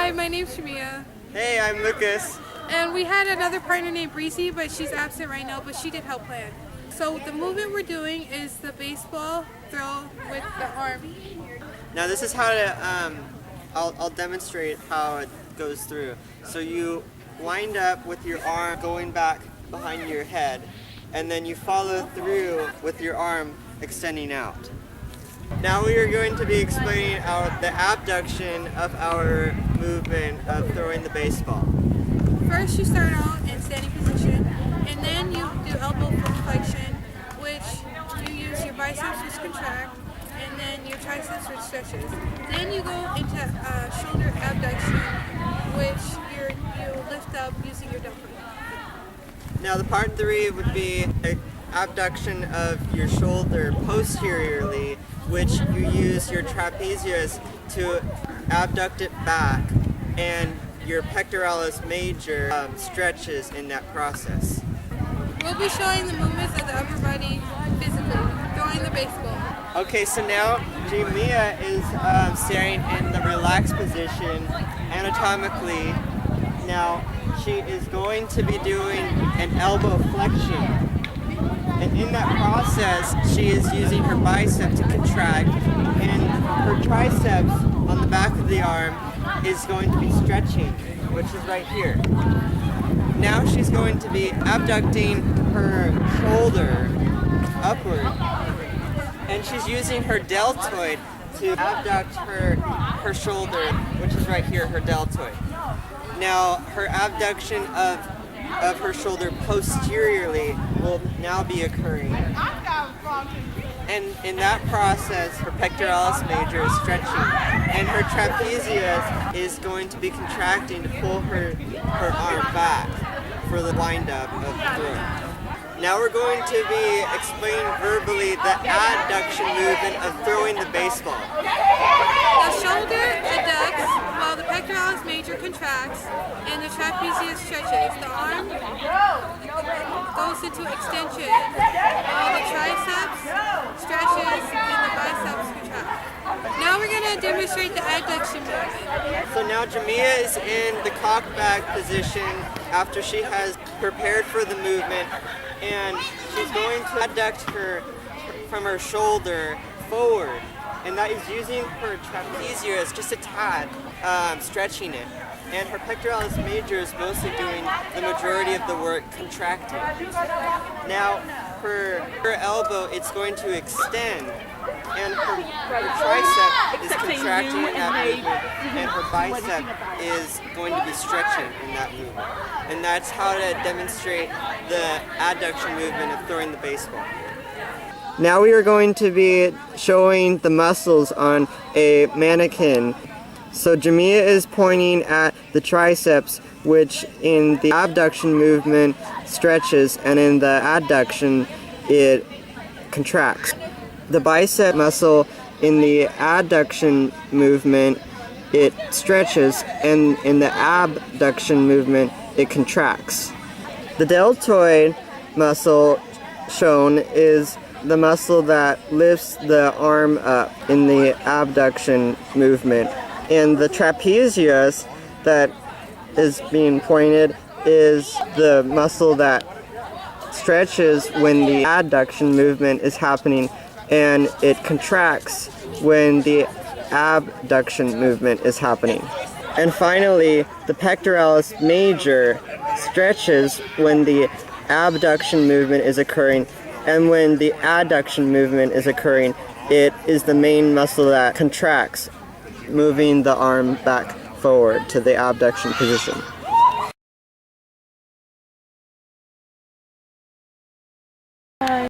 Hi, my name's Jameiya. Hey, I'm Lucas. And we had another partner named Brezhane, but she's absent right now, but she did help plan. So the movement we're doing is the baseball throw with the arm. Now this is how to, I'll demonstrate how it goes through. So you wind up with your arm going back behind your head, and then you follow through with your arm extending out. Now we are going to be explaining the abduction of our movement of throwing the baseball. First you start out in standing position, and then you do elbow flexion, which you use your biceps which contract, and then your triceps which stretches. Then you go into shoulder abduction, which you lift up using your dumbbell. Now the part 3 would be an abduction of your shoulder posteriorly, which you use your trapezius to abduct it back, and your pectoralis major stretches in that process. We'll be showing the movements of the upper body physically, throwing the baseball. Okay, so now Jameiya is staring in the relaxed position anatomically. Now she is going to be doing an elbow flexion. And in that process, she is using her bicep to contract, and her triceps on the back of the arm is going to be stretching, which is right here. Now she's going to be abducting her shoulder upward, and she's using her deltoid to abduct her shoulder, which is right here, her deltoid. Now her abduction of her shoulder posteriorly will now be occurring. And in that process, her pectoralis major is stretching, and her trapezius is going to be contracting to pull her arm back for the wind-up of the throw. Now we're going to be explaining verbally the adduction movement of throwing the baseball. The shoulder adducts while the pectoralis major contracts and the trapezius stretches. The arm goes into extension while the triceps stretches and the biceps contract. Now we're going to demonstrate the adduction movement. So now Jameiya is in the cock back position after she has prepared for the movement, and she's going to adduct her from her shoulder forward, and that is using her trapezius just a tad, stretching it. And her pectoralis major is mostly doing the majority of the work contracting. Now her elbow, it's going to extend, and her tricep is contracting in that movement, and her bicep is going to be stretching in that movement. And that's how to demonstrate the adduction movement of throwing the baseball. Now we are going to be showing the muscles on a mannequin. So Jameiya is pointing at the triceps, which in the abduction movement stretches, and in the adduction it contracts. The bicep muscle in the adduction movement it stretches, and in the abduction movement it contracts. The deltoid muscle shown is the muscle that lifts the arm up in the abduction movement. And the trapezius that is being pointed is the muscle that stretches when the adduction movement is happening, and it contracts when the abduction movement is happening. And finally, the pectoralis major stretches when the abduction movement is occurring, and when the adduction movement is occurring, it is the main muscle that contracts, moving the arm back forward to the abduction position.